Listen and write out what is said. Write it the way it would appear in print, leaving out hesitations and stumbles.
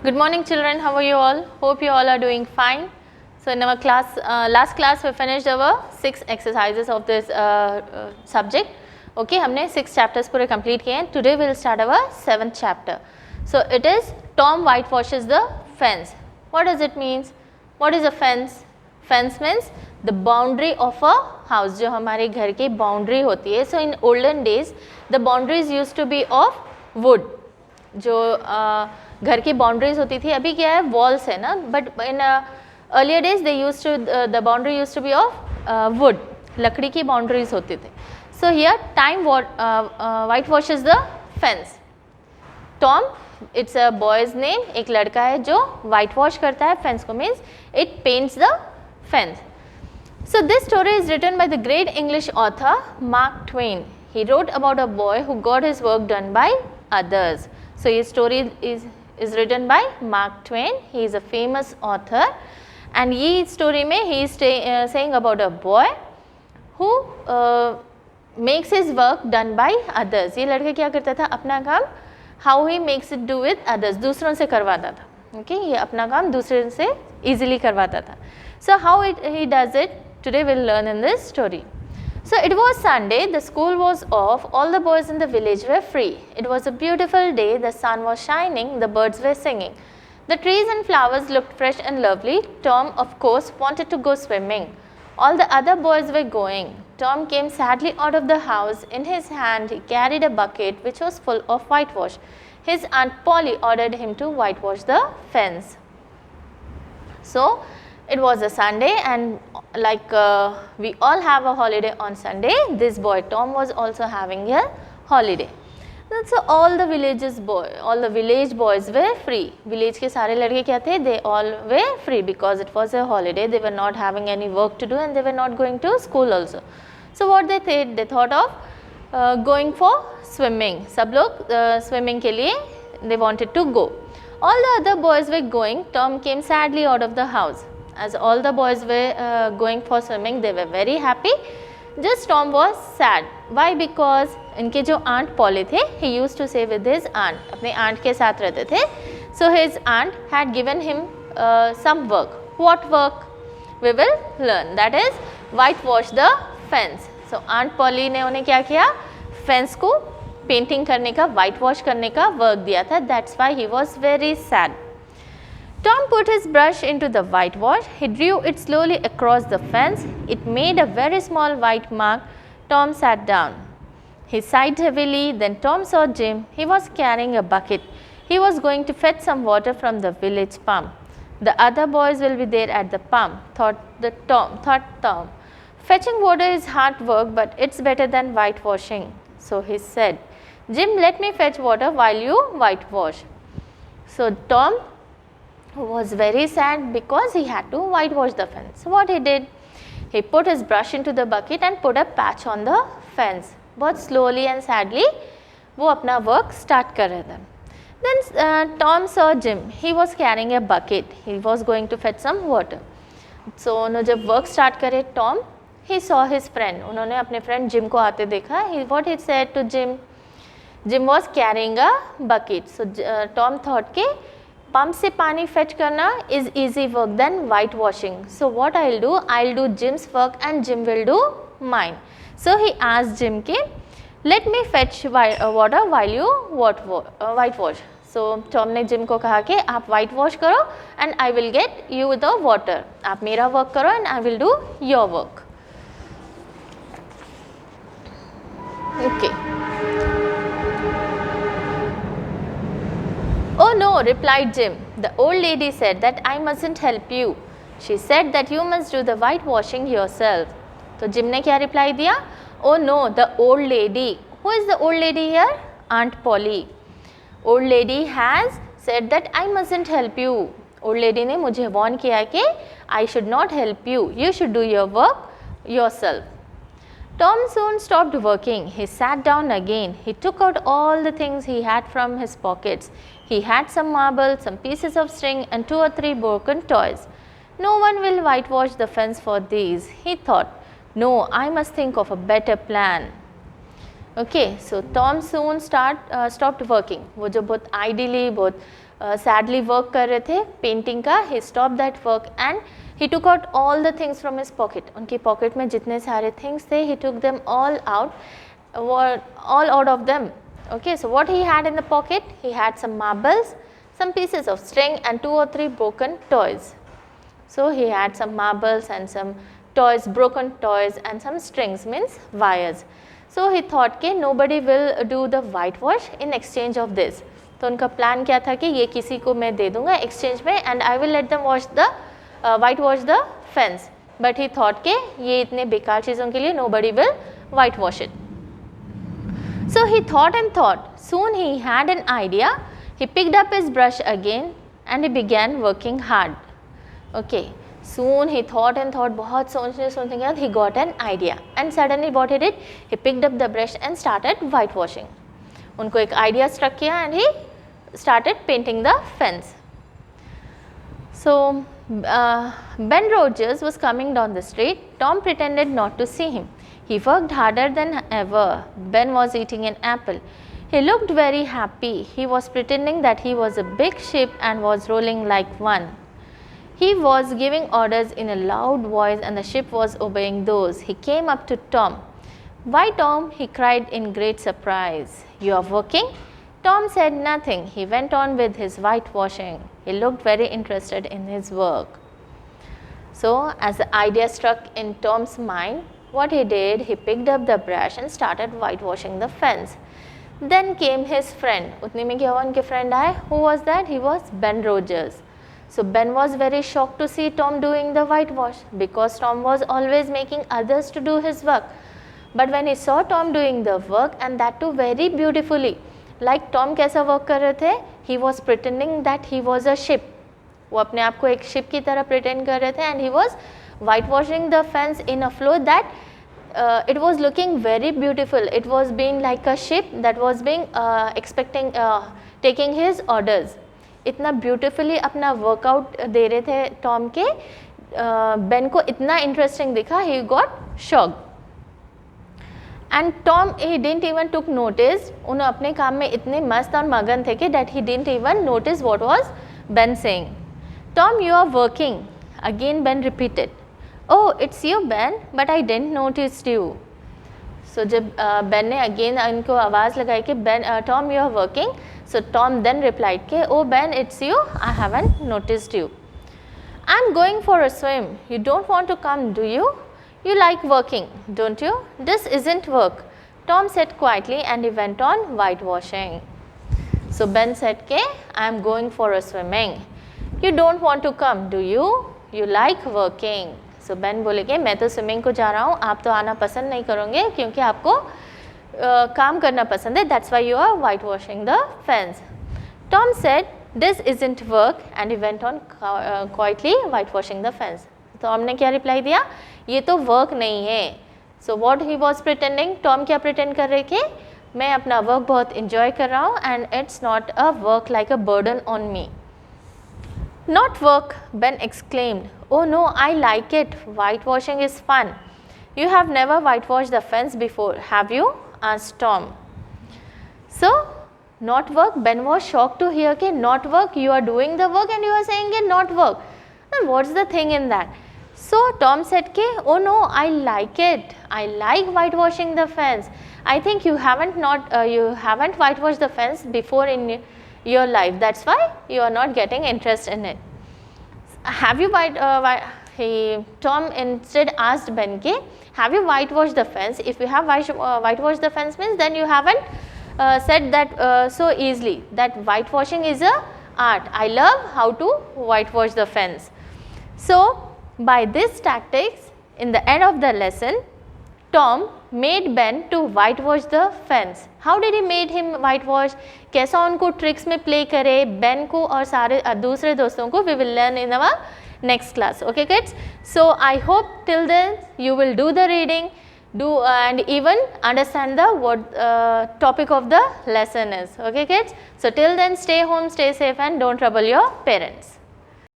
Good morning children, how are you all? Hope you all are doing fine. So in our class, last class we finished our 6 exercises of this subject. Okay, हमने 6 chapters पूरे complete किए हैं. Today we will start our 7th chapter. So it is Tom whitewashes the fence. What does it means? What is a fence? Fence means the boundary of a house, जो हमारे घर की boundary होती है. So in olden days the boundaries used to be of wood. जो घर की boundaries होती थी, अभी क्या है वॉल्स है ना, but in earlier days they used to the boundary used to be of wood, लकड़ी की बाउंड्रीज होती थी. So here Tom whitewashes the fence. Tom, it's a boy's name, एक लड़का है जो वाइट वॉश करता है फेंस को, means it paints the fence. So this story is written by the great English author Mark Twain. He wrote about a boy who got his work done by others. So his story is written by Mark Twain. He is a famous author, and ये story में he is saying about a boy who makes his work done by others. ये लड़का क्या करता था, अपना काम how he makes it do with others, दूसरों से करवाता था. Okay, ये अपना काम दूसरे से easily करवाता था. So how he does it, today we will learn in this story. So it was Sunday, the school was off, all the boys in the village were free. It was a beautiful day, the sun was shining, the birds were singing. The trees and flowers looked fresh and lovely. Tom, of course, wanted to go swimming. All the other boys were going. Tom came sadly out of the house. In his hand, he carried a bucket which was full of whitewash. His Aunt Polly ordered him to whitewash the fence. So, it was a Sunday, and like we all have a holiday on Sunday, this boy Tom was also having a holiday. So all the village boys were free. Village के सारे लड़के क्या थे? They all were free because it was a holiday. They were not having any work to do and they were not going to school also. So what they did? They thought of going for swimming. सब लोग swimming के लिए they wanted to go. All the other boys were going. Tom came sadly out of the house. As all the boys were going for swimming, they were very happy. Just Tom was sad. Why? Because इनके जो aunt Polly थे, he used to stay with his aunt. अपने aunt के साथ रहते थे. So his aunt had given him some work. What work? We will learn. That is whitewash the fence. So Aunt Polly ने उन्हें क्या किया? Fence को painting करने का, whitewash करने का work दिया था. That's why he was very sad. Tom put his brush into the whitewash. He drew it slowly across the fence. It made a very small white mark. Tom sat down. He sighed heavily. Then Tom saw Jim. He was carrying a bucket. He was going to fetch some water from the village pump. The other boys will be there at the pump, thought Tom. Fetching water is hard work, but it's better than whitewashing. So he said, Jim, let me fetch water while you whitewash. So Tom was very sad because he had to whitewash the fence. So what he did? He put his brush into the bucket and put a patch on the fence. बहुत slowly and sadly वो अपना work start कर रहे थे. Then Tom saw Jim. He was carrying a bucket. He was going to fetch some water. So उन्होंने जब work start करे Tom, he saw his friend. उन्होंने अपने friend Jim को आते देखा. What he said to Jim? Jim was carrying a bucket. So Tom thought के pump से पानी फेच करना is easy work than whitewashing. So what I'll do Jim's work and Jim will do mine. So he asked Jim के let me fetch water while you whitewash. So Tom ने Jim को कहा कि आप whitewash करो and I will get you the water. आप मेरा work करो and I will do your work. Okay. Oh no, replied Jim. The old lady said that I mustn't help you. She said that you must do the whitewashing yourself. तो Jim ने क्या reply दिया? Oh no, the old lady. Who is the old lady here? Aunt Polly. Old lady has said that I mustn't help you. Old lady ने मुझे warn किया कि I should not help you. You should do your work yourself. Tom soon stopped working. He sat down again. He took out all the things he had from his pockets. He had some marbles, some pieces of string and 2 or 3 broken toys. No one will whitewash the fence for these, he thought. No, I must think of a better plan. Okay, so Tom soon stopped working. वो जो बहुत ideally बहुत sadly work कर रहे थे painting का. He stop that work and he took out all the things from his pocket. उनकी pocket में जितने सारे थिंग्स थे, he took them all out of them. Okay, so what he had in the pocket? He had some marbles, some pieces of string and 2 or 3 broken toys. So he had some marbles and some toys, broken toys and some strings, means wires. So he thought कि nobody will do the whitewash in exchange of this. तो उनका plan क्या था कि ये किसी को मैं दे दूँगा exchange में and I will let them wash the whitewash the fence. But he thought कि ये इतने बेकार चीज़ों के लिए nobody will whitewash it. So he thought and thought. Soon he had an idea. He picked up his brush again and he began working hard. Okay. Soon he thought and thought. बहुत सोचने के बाद he got an idea and suddenly what he did? He picked up the brush and started whitewashing. उनको एक idea struck किया and he started painting the fence. So Ben Rogers was coming down the street. Tom pretended not to see him. He worked harder than ever. Ben was eating an apple. He looked very happy. He was pretending that he was a big ship and was rolling like one. He was giving orders in a loud voice and the ship was obeying those. He came up to Tom. "Why, Tom?" he cried in great surprise. "You are working?" Tom said nothing. He went on with his whitewashing. He looked very interested in his work. So, as the idea struck in Tom's mind, what he did, he picked up the brush and started whitewashing the fence. Then came his friend. उतने में क्या हुआ, उनके friend आए. Who was that? He was Ben Rogers. So Ben was very shocked to see Tom doing the whitewash because Tom was always making others to do his work. But when he saw Tom doing the work and that too very beautifully, like Tom कैसा work कर रहे थे? He was pretending that he was a ship. वो अपने आप को एक ship की तरह pretend कर रहे थे and he was whitewashing the fence in a flow that it was looking very beautiful. It was being like a ship that was being taking his orders. इतना beautifully अपना workout दे रहे थे Tom के. Ben को इतना interesting दिखा, he got shocked. And Tom, he didn't even took notice. उन्हें अपने काम में इतने मस्त और मगन थे कि that he didn't even notice what was Ben saying. "Tom, you are working." Again Ben repeated. "Oh, it's you, Ben, but I didn't notice you." So जब Ben ने again इनको आवाज़ लगाई कि Ben, Tom, you are working. So Tom then replied कि "Oh Ben, it's you. I haven't noticed you." "I'm going for a swim. You don't want to come, do you? You like working, don't you? This isn't work." Tom said quietly and he went on whitewashing. So Ben said कि "I'm going for a swimming. You don't want to come, do you? You like working." So Ben बोले कि मैं तो swimming को जा रहा हूँ, आप तो आना पसंद नहीं करोगे क्योंकि आपको काम करना पसंद है. That's why you are whitewashing the fence. Tom said, "This isn't work," and he went on quietly whitewashing the fence. तो हमने क्या रिप्लाई दिया? ये तो वर्क नहीं है. So what he was pretending? Tom क्या pretend कर रहे थे? मैं अपना वर्क बहुत enjoy कर रहा हूँ and it's not a work like a burden on me. "Not work," Ben exclaimed. "Oh no, I like it. Whitewashing is fun." "You have never whitewashed the fence before, have you?" asked Tom. So, not work? Ben was shocked to hear कि not work, you are doing the work and you are saying कि not work. Now, what's the thing in that? So, Tom said कि "Oh no, I like it. I like whitewashing the fence. I think you haven't whitewashed the fence before in your life. That's why you are not getting interest in it." Have you Tom instead asked Ben कि have you whitewashed the fence? If you have whitewashed the fence means then you haven't said that so easily that whitewashing is a art. I love how to whitewash the fence. So by this tactics, in the end of the lesson, Tom made Ben to whitewash the fence. How did he made him whitewash? कैसा उनको tricks में play करे Ben को और सारे दूसरे दोस्तों को? We will learn in our next class. Okay kids? So I hope till then you will do the reading, and even understand the what topic of the lesson is. Okay kids? So till then stay home, stay safe and don't trouble your parents.